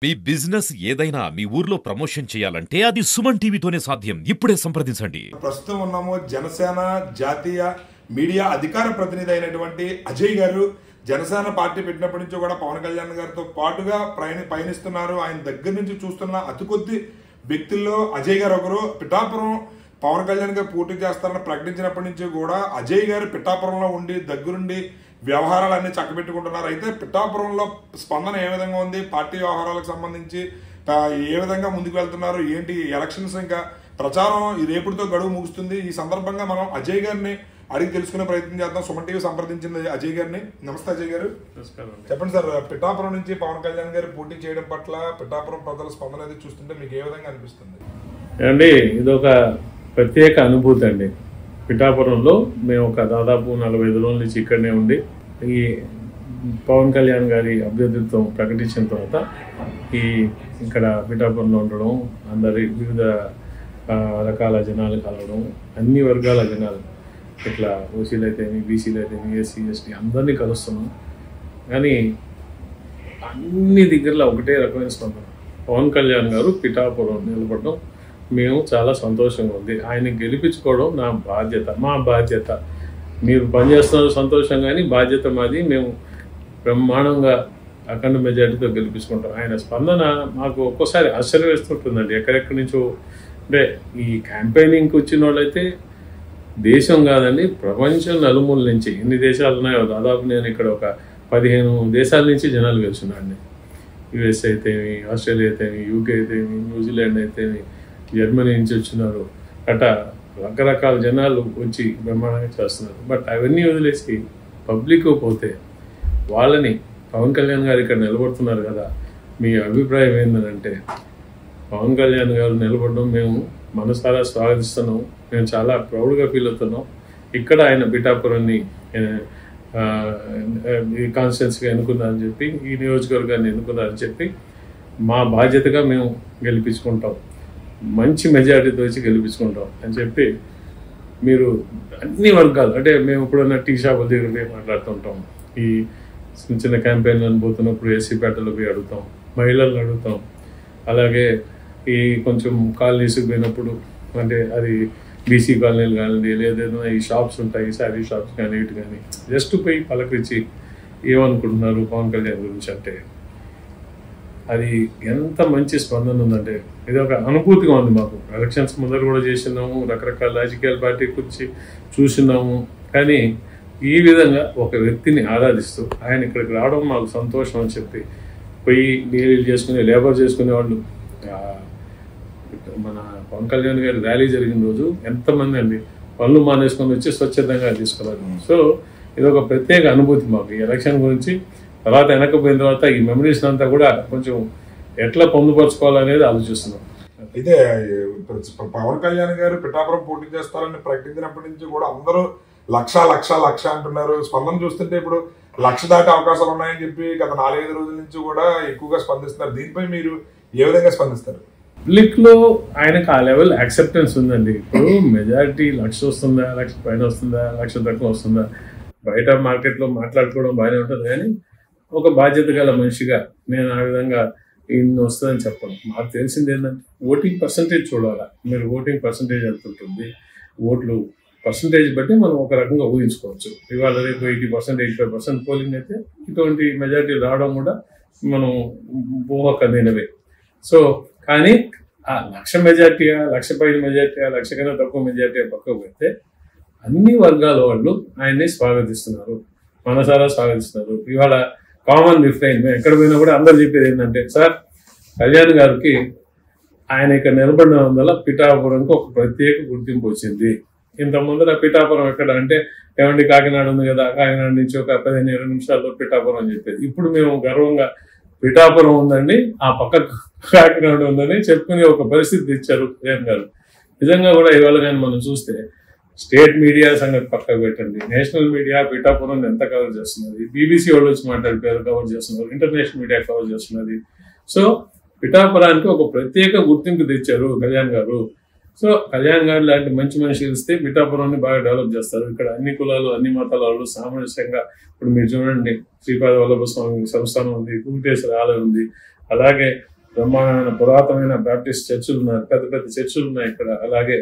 మీ business ఏదైనా మీ ఊర్లో promotion చేయాలంటే అది సుమన్ టీవీతోనే సాధ్యం. ఇప్పుడే సంప్రదించండి. ప్రస్తుతం ఉన్నాము జనసేన జాతీయ మీడియా అధికార ప్రతినిధి అయినటువంటి అజయ్ గారు. జనసేన పార్టీ పెట్టినప్పటి నుంచి కూడా పవన్ కళ్యాణ్ గారితో పాటుగా పయనిస్తున్నారు. ఆయన దగ్గర నుంచి చూస్తున్న అతి కొద్ది వ్యక్తుల్లో అజయ్ గారు ఒకరు. పిఠాపురం పవన్ కళ్యాణ్ గారు పోటీ చేస్తారని ప్రకటించినప్పటి నుంచి కూడా అజయ్ గారు పిఠాపురంలో ఉండి దగ్గరుండి వ్యవహారాలన్నీ చక్కబెట్టుకుంటున్నారు. అయితే పిఠాపురంలో స్పందన ఏ విధంగా ఉంది, పార్టీ వ్యవహారాలకు సంబంధించి ఏ విధంగా ముందుకు వెళ్తున్నారు, ఏంటి ఎలక్షన్స్ ఇంకా ప్రచారం రేపుడితో గడువు ముగుస్తుంది. ఈ సందర్భంగా మనం అజయ్ గారిని అడిగి తెలుసుకునే ప్రయత్నం చేద్దాం. సుమన్ టీవీ సంప్రదించింది అజయ్ గారిని. నమస్తే అజయ్ గారు. చెప్పండి సార్, పిఠాపురం నుంచి పవన్ కళ్యాణ్ గారు పోటీ చేయడం పట్ల పిఠాపురం ప్రజల స్పందన అనేది చూస్తుంటే మీకు ఏ విధంగా అనిపిస్తుంది? అండి, ఇదొక ప్రత్యేక అనుభూతి అండి. పిఠాపురంలో మేము ఒక దాదాపు 45 రోజుల నుంచి ఇక్కడనే ఉండి ఈ పవన్ కళ్యాణ్ గారి అభ్యర్థిత్వం ప్రకటించిన తర్వాత ఇక్కడ పిఠాపురంలో ఉండడం, అందరి వివిధ రకాల జనాలు కలవడం, అన్ని వర్గాల జనాలు, ఇట్లా ఓసీలు అయితేమి, బీసీలు అయితేమి, ఎస్సీ ఎస్టీ అందరినీ కలుస్తున్నాం. కానీ అన్ని దగ్గరలో ఒకటే రకమైన స్పందన. పవన్ కళ్యాణ్ గారు పిఠాపురం నిలబడడం మేము చాలా సంతోషంగా ఉంది. ఆయన గెలిపించుకోవడం నా బాధ్యత, మా బాధ్యత. మీరు పనిచేస్తున్నారు సంతోషం, కానీ బాధ్యత మాది. మేము బ్రహ్మాండంగా అఖండ మెజార్టీతో గెలిపించుకుంటాం. ఆయన స్పందన మాకు ఒక్కోసారి ఆశ్చర్యం వేస్తుంటుందండి. ఎక్కడెక్కడి నుంచో అంటే ఈ క్యాంపెయినింగ్కి వచ్చిన వాళ్ళైతే దేశం కాదండి, ప్రపంచం నలుమూల నుంచి ఎన్ని దేశాలు ఉన్నాయో దాదాపు నేను ఇక్కడ ఒక 15 దేశాల నుంచి జనాలు కలిసినారండి. యుఎస్ అయితేమి, ఆస్ట్రేలియా అయితేమి, యూకే అయితేమి, న్యూజిలాండ్ అయితేమి, జర్మనీ నుంచి వచ్చినారు. అట్లా రకరకాల జనాలు వచ్చి బ్రహ్మాండంగా చేస్తున్నారు. బట్ అవన్నీ వదిలేసి పబ్లిక్ పోతే వాళ్ళని పవన్ కళ్యాణ్ గారు ఇక్కడ నిలబడుతున్నారు కదా, మీ అభిప్రాయం ఏంటంటే పవన్ కళ్యాణ్ గారు నిలబడడం మేము మనసారా స్వాగతిస్తున్నాం. మేము చాలా ప్రౌడ్గా ఫీల్ అవుతున్నాం. ఇక్కడ ఆయన పిఠాపురాన్ని ఈ కాన్స్టిట్యున్సీగా ఎన్నుకున్నారని చెప్పి, ఈ నియోజకవర్గాన్ని ఎన్నుకున్నారని చెప్పి మా బాధ్యతగా మేము గెలిపించుకుంటాం, మంచి మెజారిటీతో వచ్చి గెలిపించుకుంటాం అని చెప్పి మీరు అన్ని వర్గాలు, అంటే మేము ఇప్పుడున్న టీ షాపుల దగ్గర పోయి మాట్లాడుతుంటాం, ఈ చిన్న చిన్న క్యాంపెయిన్లను పోతున్నప్పుడు ఎస్సీపేటలో పోయి అడుగుతాం, మహిళలను అడుగుతాం, అలాగే ఈ కొంచెం కాలనీస్కి పోయినప్పుడు, అంటే అది బీసీ కాలనీలు కానివ్వండి, లేదైనా ఈ షాప్స్ ఉంటాయి, శారీ షాప్స్ కానీ ఇటు కానీ జస్ట్ పోయి పలకరించి ఏమనుకుంటున్నారు పవన్ కళ్యాణ్ గురించి అంటే అది ఎంత మంచి స్పందన ఉందంటే ఇది ఒక అనుభూతిగా ఉంది మాకు. ఎలక్షన్స్ ముందర కూడా చేసినాము, రకరకాల రాజకీయాల పార్టీ గురించి చూసినాము, కానీ ఈ విధంగా ఒక వ్యక్తిని ఆరాధిస్తూ ఆయన ఇక్కడికి రావడం మాకు సంతోషం అని చెప్పి పోయి డీలీలు చేసుకుని లేబర్ చేసుకునే వాళ్ళు. మన పవన్ కళ్యాణ్ గారి ర్యాలీ జరిగిన రోజు ఎంతమంది అండి పనులు మానేసుకొని వచ్చి స్వచ్ఛందంగా తీసుకున్నారు. సో ఇది ఒక ప్రత్యేక అనుభూతి మాకు ఈ ఎలక్షన్ గురించి. తర్వాత వెనకపోయిన తర్వాత ఈ మెమరీస్ అంతా కూడా కొంచెం ఎట్లా పొందుపరచుకోవాలనేది ఆలోచిస్తున్నాం. అయితే పవన్ కళ్యాణ్ గారు పిఠాపురం పోటీ చేస్తారని ప్రకటించినప్పటి నుంచి కూడా అందరూ లక్ష అంటున్నారు. స్పందన చూస్తుంటే ఇప్పుడు 1,00,000 దాటే అవకాశాలు ఉన్నాయని చెప్పి గత 4-5 రోజుల నుంచి కూడా ఎక్కువగా స్పందిస్తున్నారు. దీనిపై మీరు ఏ విధంగా స్పందిస్తారు? పబ్లిక్ లో ఆయనకు ఆ లెవెల్ యాక్సెప్టెన్స్ ఉందండి. ఇప్పుడు మెజారిటీ 1,00,000 వస్తుందా, 1,00,000 పైన వస్తుందా, 1,00,000 తక్కువ వస్తుందా, బయట మార్కెట్లో మాట్లాడుకోవడం బాగానే ఉంటుంది, కానీ ఒక బాధ్యత గల మనిషిగా నేను ఆ విధంగా ఇన్ని వస్తుందని చెప్పను. మాకు తెలిసింది ఏంటంటే ఓటింగ్ పర్సంటేజ్ చూడాలా. మీరు ఓటింగ్ పర్సంటేజ్ ఎంత ఉంటుంది, ఓట్లు పర్సంటేజ్ బట్టి మనం ఒక రకంగా ఊహించుకోవచ్చు. ఇవాళ రేపు 80%, 85% పోలింగ్ అయితే ఇటువంటి మెజారిటీ రావడం కూడా మనం ఊహకదైనవే. సో కానీ ఆ 1,00,000 మెజార్టీయా, 1,00,000 పైన మెజార్టీయా, 1,00,000 కన్నా తక్కువ మెజార్టీయా పక్కకు పెడితే అన్ని వర్గాల వాళ్ళు ఆయన్ని స్వాగతిస్తున్నారు, మనసారా స్వాగతిస్తున్నారు. ఇవాళ కామన్ రిఫ్లైన్ మేము ఎక్కడ పోయినా కూడా అందరు చెప్పేది ఏంటంటే, సార్ కళ్యాణ్ గారికి ఆయన ఇక్కడ నిలబడడం వల్ల పిఠాపురంకి ఒక ప్రత్యేక గుర్తింపు వచ్చింది. ఇంత ముందర పిఠాపురం ఎక్కడ అంటే ఏమండి కాకినాడ ఉంది కదా, కాకినాడ నుంచి ఒక 15-20 నిమిషాల్లో పిఠాపురం అని చెప్పేది. ఇప్పుడు మేము గర్వంగా పిఠాపురం ఉందండి, ఆ పక్క కాకినాడ ఉందని చెప్పుకునే ఒక పరిస్థితి తెచ్చారు జగన్ గారు. నిజంగా కూడా ఇవాళ కానీ మనం చూస్తే స్టేట్ మీడియా సంగతి పక్కకు పెట్టండి, నేషనల్ మీడియా పిఠాపురం ఎంత కవర్ చేస్తున్నది, బీబీసీ వాళ్ళు వచ్చి మాట్లాడిపోయారు కవర్ చేస్తున్నారు, ఇంటర్నేషనల్ మీడియా కవర్ చేస్తున్నది. సో పిఠాపురానికి ఒక ప్రత్యేక గుర్తింపు తెచ్చారు కళ్యాణ్ గారు. సో కళ్యాణ్ గారు లాంటి మంచి మనిషి కలిస్తే పిఠాపురాన్ని బాగా డెవలప్ చేస్తారు. ఇక్కడ అన్ని కులాలు, అన్ని మతాల వాళ్ళు సామరస్యంగా, ఇప్పుడు మీరు చూడండి శ్రీపాద వల్లభ స్వామి సంస్థానం ఉంది, వెంకటేశ్వర ఆలయం ఉంది, అలాగే బ్రహ్మాండమైన పురాతనమైన బ్యాప్టిస్ట్ చర్చిలు ఉన్నాయి, పెద్ద పెద్ద చర్చిలు ఉన్నాయి ఇక్కడ. అలాగే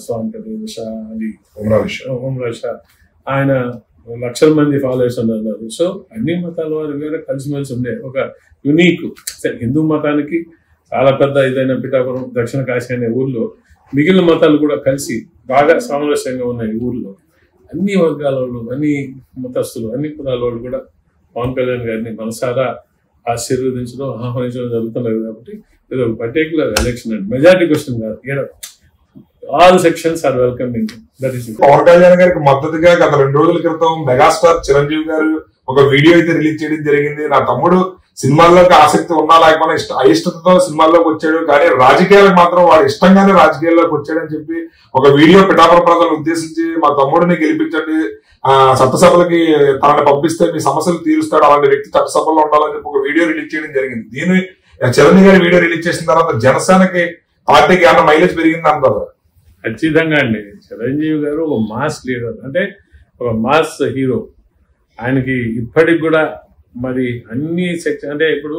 స్వామి షా అది ఓంరాజ్ షా, ఆయన లక్షల మంది ఫాలోవర్స్ ఉన్నారు. సో అన్ని మతాల వారు వేరే కలిసిమెలిసి ఉండే ఒక యునీక్ హిందూ మతానికి చాలా పెద్ద ఇదైన పిఠాపురం దక్షిణ కాశీ అనే ఊర్లో మిగిలిన మతాలు కూడా కలిసి బాగా సామరస్యంగా ఉన్నాయి. ఊర్లో అన్ని వర్గాల వాళ్ళు, అన్ని మతస్థులు, అన్ని కులాల వాళ్ళు కూడా పవన్ కళ్యాణ్ గారిని మనసారా ఆశీర్వదించడం, ఆహ్వానించడం జరుగుతున్నది. కాబట్టి ఇది ఒక పర్టికులర్ ఎలక్షన్ అండి, మెజారిటీ క్వశ్చన్ కాదు. All sections are welcoming. That is Pawan Kalyan గారికి మద్దతుగా గత 2 రోజుల క్రితం మెగాస్టార్ చిరంజీవి గారు ఒక వీడియో అయితే రిలీజ్ చేయడం జరిగింది. నా తమ్ముడు సినిమాల్లోకి ఆసక్తి ఉన్నా లేకపోయినా అయిష్టతతో సినిమాల్లోకి వచ్చాడు, కానీ రాజకీయాలకు మాత్రం వాడు ఇష్టంగానే రాజకీయాల్లోకి వచ్చాడని చెప్పి ఒక వీడియో పిఠాపురం ప్రజలను ఉద్దేశించి, మా తమ్ముడిని గెలిపించండి, చట్టసభలకి తనని పంపిస్తే మీ సమస్యలు తీరుస్తాడు, అలాంటి వ్యక్తి చట్టసభలో ఉండాలని చెప్పి ఒక వీడియో రిలీజ్ చేయడం జరిగింది. దీని చిరంజీవి గారి వీడియో రిలీజ్ చేసిన తర్వాత జనసేనకి పార్టీకి ఏమన్నా మైలేజ్ పెరిగింది అంటారు? ఖచ్చితంగా అండి. చిరంజీవి గారు ఒక మాస్ లీడర్, అంటే ఒక మాస్ హీరో. ఆయనకి ఇప్పటికి కూడా మరి అన్ని సెక్షన్, అంటే ఇప్పుడు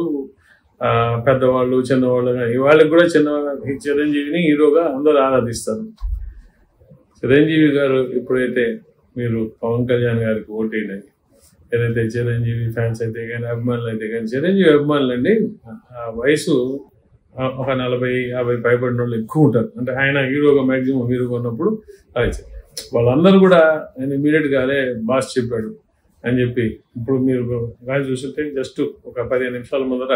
పెద్దవాళ్ళు చిన్నవాళ్ళు వాళ్ళకి కూడా చిరంజీవిని హీరోగా అందరూ ఆరాధిస్తారు. చిరంజీవి గారు ఎప్పుడైతే మీరు పవన్ కళ్యాణ్ గారికి ఓటేయండి, ఏదైతే చిరంజీవి ఫ్యాన్స్ అయితే కానీ అభిమానులు అయితే కానీ, చిరంజీవి అభిమానులు అండి వయసు ఒక 40-50 పైబడిన వాళ్ళు ఎక్కువ ఉంటారు. అంటే ఆయన హీరోగా మ్యాక్సిమం హీరోగా ఉన్నప్పుడు వాళ్ళందరూ కూడా ఆయన ఇమీడియట్ గానే బాస్ చెప్పాడు అని చెప్పి, ఇప్పుడు మీరు కానీ చూస్తుంటే జస్ట్ ఒక 15 నిమిషాల ముందర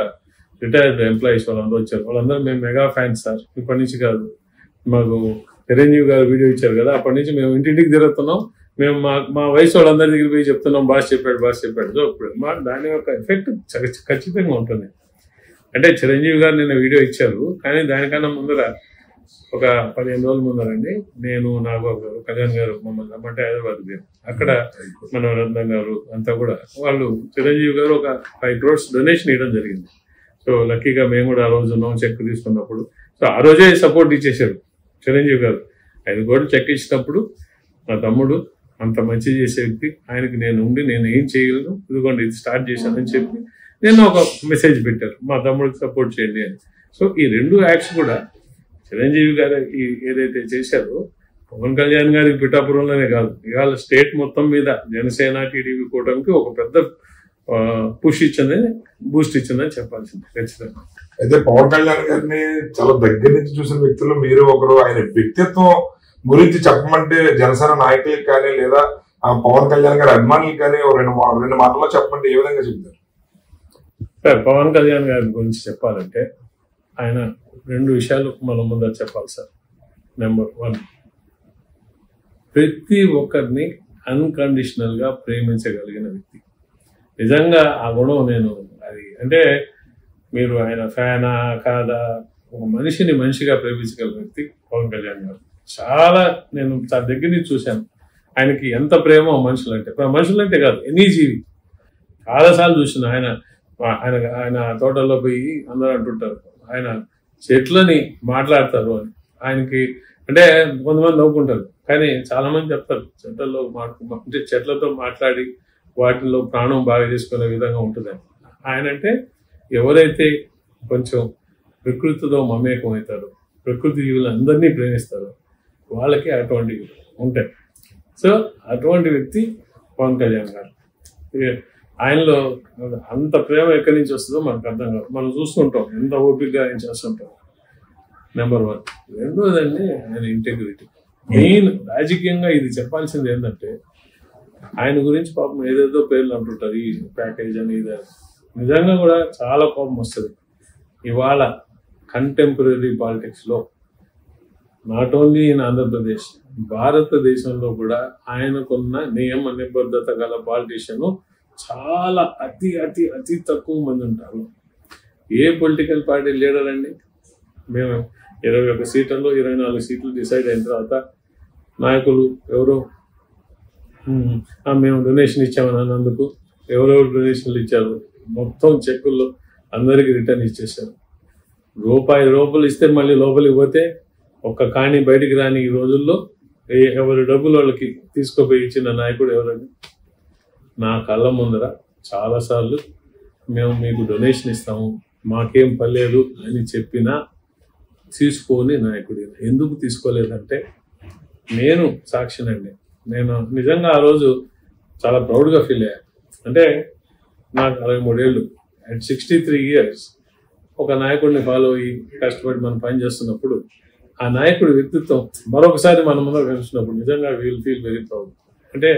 రిటైర్డ్ ఎంప్లాయీస్ వాళ్ళందరూ వచ్చారు. వాళ్ళందరూ మేము మెగా ఫ్యాన్స్ సార్, ఇప్పటి నుంచి కాదు, మాకు చిరంజీవి గారు వీడియో ఇచ్చారు కదా, అప్పటి నుంచి మేము ఇంటింటికి తిరుగుతున్నాం, మేము మా వయసు వాళ్ళందరి దగ్గర పోయి చెప్తున్నాం బాస్ చెప్పాడు. సో ఇప్పుడు దాని యొక్క ఎఫెక్ట్ ఖచ్చితంగా ఉంటుంది. అంటే చిరంజీవి గారు నిన్న వీడియో ఇచ్చారు, కానీ దానికన్నా ముందర ఒక 15 రోజుల ముందరండి నేను నాగబాబు గారు, కళ్యాణ్ గారు మమ్మల్ని రమ్మంటే హైదరాబాద్ పోయాం. అక్కడ మన రత్నం గారు అంతా కూడా వాళ్ళు చిరంజీవి గారు ఒక 5 crores డొనేషన్ ఇవ్వడం జరిగింది. సో లక్కీగా మేము కూడా ఆ రోజు ఉన్నాం చెక్ తీసుకున్నప్పుడు. సో ఆ రోజే సపోర్ట్ ఇచ్చేసాడు చిరంజీవి గారు. 5 crores చెక్ ఇచ్చినప్పుడు నా తమ్ముడు అంత మంచి చేసే వ్యక్తి, ఆయనకి నేను ఉండి నేను ఏం చేయగలను, ఇదిగోండి ఇది స్టార్ట్ చేశానని చెప్పి నేను ఒక మెసేజ్ పెట్టారు, మా తమ్ముడికి సపోర్ట్ చేయండి అని. సో ఈ 2 యాక్ట్స్ కూడా చిరంజీవి గారు ఏదైతే చేశారో పవన్ కళ్యాణ్ గారికి పిఠాపురంలోనే కాదు, ఇవాళ స్టేట్ మొత్తం మీద జనసేన టీడీపీ కూటమికి ఒక పెద్ద బూస్ట్ ఇచ్చిందని చెప్పాల్సింది ఖచ్చితంగా. అయితే పవన్ కళ్యాణ్ గారిని చాలా దగ్గర నుంచి చూసిన వ్యక్తులు మీరు ఒకరు. ఆయన వ్యక్తిత్వం గురించి చెప్పమంటే జనసేన నాయకులకు కానీ లేదా పవన్ కళ్యాణ్ గారి అభిమానులకు కానీ రెండు మాటల్లో చెప్పమంటే ఏ విధంగా చెప్తారు? సార్ పవన్ కళ్యాణ్ గారి గురించి చెప్పాలంటే ఆయన 2 విషయాలు మన ముందర చెప్పాలి సార్. నెంబర్ 1, ప్రతి ఒక్కరిని అన్కండిషనల్ గా ప్రేమించగలిగిన వ్యక్తి. నిజంగా ఆ గుణం నేను అది అంటే మీరు ఆయన ఫ్యానా కాదా, ఒక మనిషిని మనిషిగా ప్రేమించగలిగిన వ్యక్తి పవన్ కళ్యాణ్ గారు. నేను చాలా దగ్గర నుంచి చూశాను ఆయనకి ఎంత ప్రేమో మనుషులంటే కాదు, ఎనీ జీవి. చాలాసార్లు చూసిన ఆయన తోటల్లో పోయి అందరూ అంటుంటారు ఆయన చెట్లని మాట్లాడతారు అని. ఆయనకి అంటే కొంతమంది నవ్వుకుంటారు, కానీ చాలా మంది చెప్తారు చెట్లలో అంటే చెట్లతో మాట్లాడి వాటిల్లో ప్రాణం బాగా చేసుకునే విధంగా ఉంటుంది. ఆయన అంటే ఎవరైతే కొంచెం ప్రకృతితో మమేకం అవుతారో, ప్రకృతి జీవులందరినీ ప్రేమిస్తారో వాళ్ళకి అటువంటివి ఉంటాయి. సో అటువంటి వ్యక్తి పవన్ కళ్యాణ్ గారు. ఆయనలో అంత ప్రేమ ఎక్కడి నుంచి వస్తుందో మనకు అర్థం కాదు, మనం చూస్తుంటాం ఎంత ఓపికగా ఆయన చేస్తుంటాం. నెంబర్ 1. రెండోదండి ఆయన ఇంటెగ్రిటీ. మెయిన్ రాజకీయంగా ఇది చెప్పాల్సింది ఏంటంటే ఆయన గురించి పాపం ఏదేదో పేర్లు అంటుంటారు, ఈ ప్యాకేజ్ అని ఇది. నిజంగా కూడా చాలా కోపం వస్తుంది. ఇవాళ కంటెంపరీ పాలిటిక్స్ లో నాట్ ఓన్లీ ఇన్ ఆంధ్రప్రదేశ్, భారతదేశంలో కూడా ఆయనకున్న నియమ నిబద్ధత గల పాలిటిషియన్ చాలా అతి అతి అతి తక్కువ మంది ఉంటారు. ఏ పొలిటికల్ పార్టీ లీడర్ అండి, మేము 21 సీట్లలో 24 సీట్లు డిసైడ్ అయిన తర్వాత నాయకులు ఎవరో మేము డొనేషన్ ఇచ్చామని అన్నందుకు ఎవరెవరు డొనేషన్లు ఇచ్చారు మొత్తం చెక్కుల్లో అందరికీ రిటర్న్ ఇచ్చేసారు. రూపాయలు ఇస్తే మళ్ళీ లోపలికి పోతే ఒక్క కాణి బయటికి రాని ఈ రోజుల్లో ఎవరి డబ్బులు వాళ్ళకి తీసుకుపోయి ఇచ్చిన నాయకుడు ఎవరండి? నా కళ్ళ ముందర చాలాసార్లు మేము మీకు డొనేషన్ ఇస్తాము, మాకేం పర్లేదు అని చెప్పినా తీసుకోని నాయకుడు. ఎందుకు తీసుకోలేదంటే నేను సాక్షినండి. నేను నిజంగా ఆ రోజు చాలా ప్రౌడ్గా ఫీల్ అయ్యాను. అంటే నాకు 63 ఏళ్ళు, అట్ 63 years ఒక నాయకుడిని ఫాలో అయ్యి కష్టపడి మనం పని చేస్తున్నప్పుడు ఆ నాయకుడి వ్యక్తిత్వం మరొకసారి మన ముందు కలిసినప్పుడు నిజంగా విల్ ఫీల్ వెరీ ప్రౌడ్. అంటే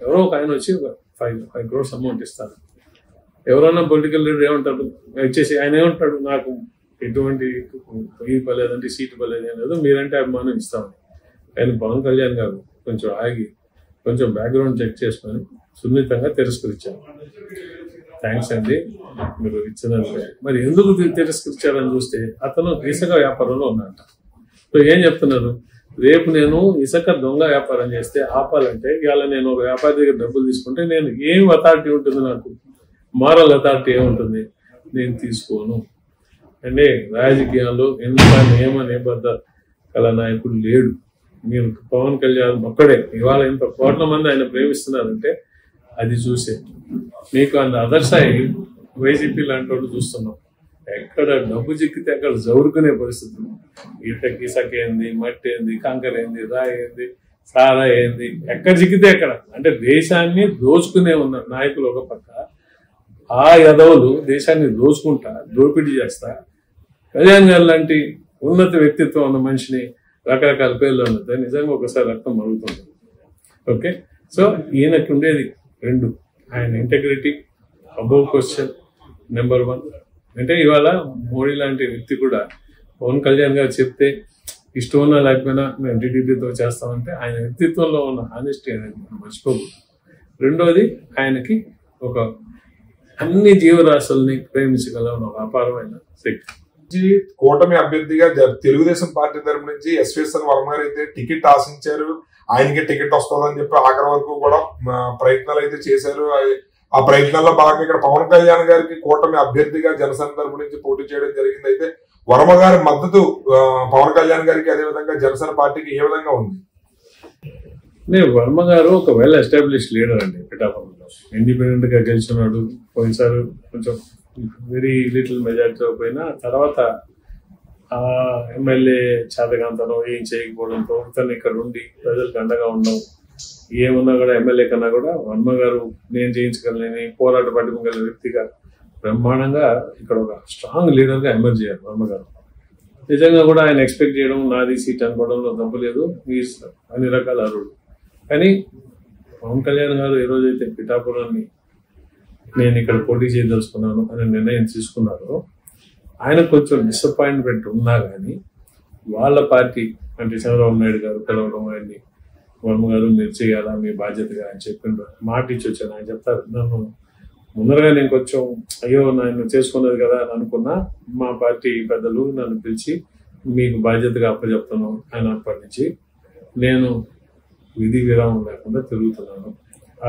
ఎవరో ఒక ఆయన వచ్చి ఒక 5 crores అమౌంట్ ఇస్తారు. ఎవరన్నా పొలిటికల్ లీడర్ ఏమంటారు వచ్చేసి, ఆయన ఏమంటాడు, నాకు ఎటువంటి ఈ పర్లేదంటే సీటు పర్లేదు ఏం లేదు, మీరంటే అభిమానం ఇస్తామని. ఆయన పవన్ కళ్యాణ్ గారు కొంచెం ఆగి కొంచెం బ్యాక్గ్రౌండ్ చెక్ చేసుకొని సున్నితంగా తిరస్కరించారు. థ్యాంక్స్ అండి మీరు ఇచ్చినందుకు. మరి ఎందుకు తిరస్కరించారని చూస్తే అతను ఇసుక వ్యాపారంలో ఉన్నట్ట. సో ఏం చెప్తున్నారు, రేపు నేను ఇసుక దొంగ వ్యాపారం చేస్తే ఆపాలంటే ఇవాళ నేను ఒక వ్యాపారి దగ్గర డబ్బులు తీసుకుంటే నేను ఏం అథారిటీ ఉంటుంది, నాకు మారల్ అథారిటీ ఏముంటుంది, నేను తీసుకోను. అంటే రాజకీయాల్లో ఎంత నియమ నిబద్ధత గల నాయకుడు లేడు. మీరు పవన్ కళ్యాణ్ ఒక్కడే ఇవాళ ఇంత కోట్ల మంది ఆయన ప్రేమిస్తున్నారంటే అది చూసే. మీకు అంత అదర్సాయి వైసీపీ లాంటి వాళ్ళు చూస్తున్నాం. ఎక్కడ డబ్బు చిక్కితే అక్కడ జరురుకునే పరిస్థితులు. ఇసక ఏంది, మట్టి ఏంది, కంకర ఏంది, రాయి ఏంది, సారా ఏంది, ఎక్కడ చిక్కితే ఎక్కడ. అంటే దేశాన్ని దోచుకునే ఉన్న నాయకులు ఒక పక్క, ఆ యదవులు దేశాన్ని దోచుకుంటా దోపిడీ చేస్తా కళ్యాణ్ గారు లాంటి ఉన్నత వ్యక్తిత్వం ఉన్న మనిషిని రకరకాల పేర్లు ఉన్నది. నిజంగా ఒకసారి రక్తం మరుగుతుంది. ఓకే, సో ఈయనకి ఉండేది 2, ఆయన ఇంటెగ్రిటీ అబౌవ్ క్వశ్చన్, నెంబర్ 1. అంటే ఇవాళ మోడీ లాంటి వ్యక్తి కూడా పవన్ కళ్యాణ్ గారు చెప్తే ఇష్టం ఉన్నా లేకపోయినా మేము టీడీపీతో చేస్తామంటే ఆయన వ్యక్తిత్వంలో ఉన్న హానెస్టీ అనేది మనం మర్చిపోకూడదు. రెండోది, ఆయనకి ఒక అన్ని జీవరాశుల్ని ప్రేమించగల ఒక అపారమైన శక్తి. కూటమి అభ్యర్థిగా తెలుగుదేశం పార్టీ తరపు నుంచి ఎస్వేశ్వర వర్మ గారు అయితే టికెట్ ఆశించారు. ఆయనకి టికెట్ వస్తుందని చెప్పి ఆఖరి వరకు కూడా ప్రయత్నాలు అయితే చేశారు. ఆ ప్రయత్నాల్లో భాగంగా ఇక్కడ పవన్ కళ్యాణ్ గారికి కూటమి అభ్యర్థిగా జనసేన తరపు నుంచి పోటీ చేయడం జరిగింది. అయితే వర్మ గారి మద్దతు పవన్ కళ్యాణ్ గారికి అదేవిధంగా జనసేన పార్టీకి ఏ విధంగా ఉంది? వర్మ గారు ఒక వెల్ ఎస్టాబ్లిష్డ్ లీడర్ అండి. పిఠాపురంలో ఇండిపెండెంట్ గా గెలిచినాడు. పోయినసారి కొంచెం వెరీ లిటిల్ మెజారిటీతో పోయినా తర్వాత ఆ ఎమ్మెల్యే చేతకాంతనం ఏం చేయకపోవడంతో ఇతను ఇక్కడ ఉండి ప్రజలకు అండగా ఉండడం, ఏమున్నా కూడా ఎమ్మెల్యే కన్నా కూడా వర్మ గారు నేను చేయించగలని పోరాట పట్టుకోగల వ్యక్తిగా బ్రహ్మాండంగా ఇక్కడ ఒక స్ట్రాంగ్ లీడర్ గా ఎమర్జ్ అయ్యారు వర్మ గారు. నిజంగా కూడా ఆయన ఎక్స్పెక్ట్ చేయడం, నాది సీట్ అనుకోవడంలో తప్పు లేదు, అన్ని రకాల అర్హుడు. కానీ పవన్ కళ్యాణ్ గారు ఏ రోజైతే పిఠాపురాన్ని నేను ఇక్కడ పోటీ చేయదలుచుకున్నాను అనే నిర్ణయం తీసుకున్నారో ఆయన కొంచెం డిసప్పాయింట్మెంట్ ఉన్నా కానీ వాళ్ళ పార్టీ అంటే చంద్రబాబు నాయుడు గారు పిలవడం, ఆయన్ని వర్మ గారు మీరు చేయాలా మీ బాధ్యతగా అని చెప్పిండ్రు, మాట ఇచ్చి వచ్చాను. ఆయన చెప్తారు, నన్ను ముందరగా నేను కొంచెం అయ్యో నన్ను చేసుకున్నది కదా అని అనుకున్నా, మా పార్టీ పెద్దలు నన్ను పిలిచి మీకు బాధ్యతగా అప్పచెప్తాను ఆయన. అప్పటి నుంచి నేను విధి విరామం లేకుండా తిరుగుతున్నాను,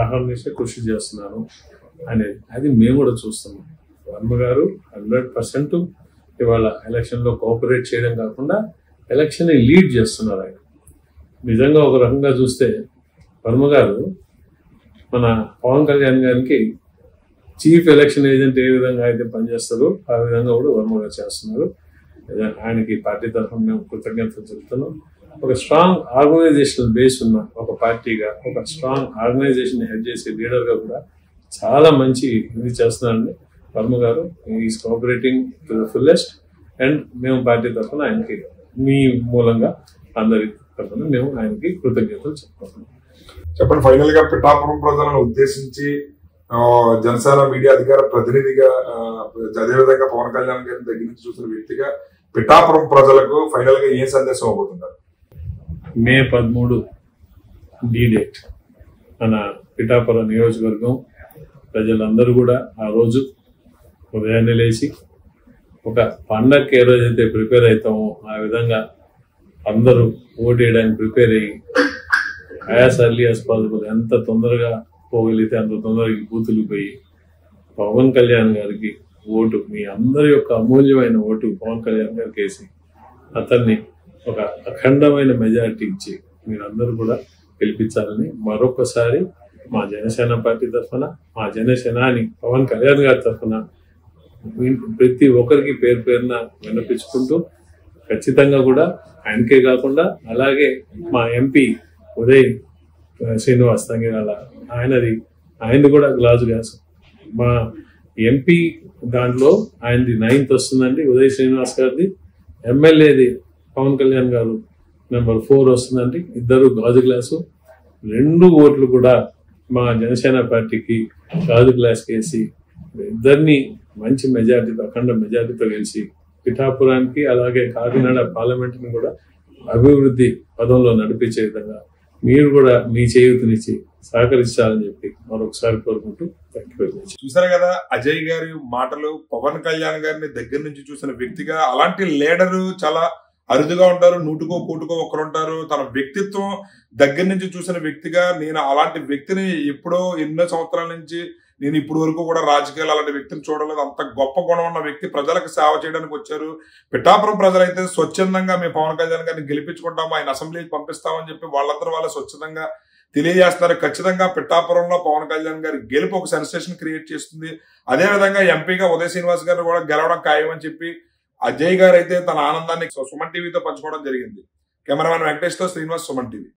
ఆహర్నిశ కృషి చేస్తున్నాను అనేది అది మేము కూడా చూస్తున్నాం. వర్మ గారు 100% ఇవాళ ఎలక్షన్లో కోఆపరేట్ చేయడం కాకుండా ఎలక్షన్ లీడ్ చేస్తున్నారు. ఆయన నిజంగా ఒక రకంగా చూస్తే వర్మ గారు మన పవన్ కళ్యాణ్ గారికి చీఫ్ ఎలక్షన్ ఏజెంట్ ఏ విధంగా అయితే పనిచేస్తారో ఆ విధంగా కూడా వర్మ గారు చేస్తున్నారు. ఆయనకి పార్టీ తరఫున మేము కృతజ్ఞతలు చెబుతున్నాం. ఒక స్ట్రాంగ్ ఆర్గనైజేషనల్ బేస్ ఉన్న ఒక పార్టీగా, ఒక స్ట్రాంగ్ ఆర్గనైజేషన్ హెడ్ చేసే లీడర్గా కూడా చాలా మంచి ఇది చేస్తున్నారండి వర్మ గారు. Is cooperating to the fullest. And మేము పార్టీ తరఫున ఆయనకి మీ మూలంగా అందరి తరఫున మేము ఆయనకి కృతజ్ఞతలు చెప్పుకుంటున్నాం. చెప్పండి, ఫైనల్ గా పిఠాపురం ప్రజలను ఉద్దేశించి జనసేన మీడియా అధికార ప్రతినిధిగా అదేవిధంగా పవన్ కళ్యాణ్ గారిని దగ్గర నుంచి చూసిన వ్యక్తిగా పిఠాపురం ప్రజలకు ఫైనల్ గా ఏం సందేశం ఇవ్వబోతున్నారు? మే 13 డేట్ మన పిఠాపురం నియోజకవర్గం ప్రజలందరూ కూడా ఆ రోజు ఉదయాన్నే లేచి ఒక పండగకి ఏ రోజైతే ప్రిపేర్ అవుతామో ఆ విధంగా అందరూ ఓటు వేయడానికి ప్రిపేర్ అయ్యి యాజ్ ఎర్లీ యాజ్ పాసిబుల్ ఎంత తొందరగా పోగలిగితే అంత తొందరగా బూతులు పోయి పవన్ కళ్యాణ్ గారికి ఓటు, మీ అందరి యొక్క అమూల్యమైన ఓటు పవన్ కళ్యాణ్ గారికి వేసి అతన్ని ఒక అఖండమైన మెజారిటీ ఇచ్చి మీరందరూ కూడా గెలిపించాలని మరొకసారి మా జనసేన పార్టీ తరఫున, మా జనసేనాని పవన్ కళ్యాణ్ గారి తరఫున ప్రతి ఒక్కరికి పేరు పేరున విన్నపించుకుంటూ ఖచ్చితంగా కూడా ఆయనకే కాకుండా అలాగే మా ఎంపీ ఉదయ్ శ్రీనివాస్ తంగిరాల ఆయనది కూడా గ్లాస్ మా ఎంపీ దాంట్లో ఆయనది 9th వస్తుందండి ఉదయ్ శ్రీనివాస్ గారిది. ఎమ్మెల్యేది పవన్ కళ్యాణ్ గారు నెంబర్ 4 వస్తుందండి. ఇద్దరు గాజు గ్లాసు. 2 ఓట్లు కూడా మా జనసేన పార్టీకి గాజు గ్లాస్ వేసి ఇద్దరిని మంచి మెజార్టీతో అఖండ మెజార్టీతో గెలిచి పిఠాపురానికి అలాగే కాకినాడ పార్లమెంట్ ని కూడా అభివృద్ధి పదంలో నడిపించే విధంగా మీరు కూడా మీ చేయూతనిచ్చి సహకరించాలని చెప్పి మరొకసారి కోరుకుంటూ థ్యాంక్ యూ. చూసారు కదా అజయ్ గారి మాటలు. పవన్ కళ్యాణ్ గారిని దగ్గర నుంచి చూసిన వ్యక్తిగా అలాంటి లీడరు చాలా అరుదుగా ఉంటారు. నూటుకో కూటుకో ఒకరుంటారు. తన వ్యక్తిత్వం దగ్గర నుంచి చూసిన వ్యక్తిగా నేను అలాంటి వ్యక్తిని ఎప్పుడో ఎన్నో సంవత్సరాల నుంచి నేను ఇప్పుడు వరకు కూడా రాజకీయాలు అలాంటి వ్యక్తిని చూడలేదు. అంత గొప్ప గుణం ఉన్న వ్యక్తి ప్రజలకు సేవ చేయడానికి వచ్చారు. పిఠాపురం ప్రజలైతే స్వచ్ఛందంగా మేము పవన్ కళ్యాణ్ గారిని గెలిపించుకుంటాము, ఆయన అసెంబ్లీకి పంపిస్తామని చెప్పి వాళ్ళందరూ వాళ్ళ స్వచ్ఛందంగా తెలియజేస్తున్నారు. ఖచ్చితంగా పిఠాపురంలో పవన్ కళ్యాణ్ గారి గెలుపు ఒక సెన్సేషన్ క్రియేట్ చేస్తుంది. అదేవిధంగా ఎంపీగా ఉదయ్ శ్రీనివాస్ గారు కూడా గెలవడం ఖాయమని చెప్పి అజయ్ గారు అయితే తన ఆనందాన్ని సుమన్ టీవీతో పంచుకోవడం జరిగింది. కెమెరామెన్ వెంకటేష్ తో శ్రీనివాస్, సుమన్ టీవీ.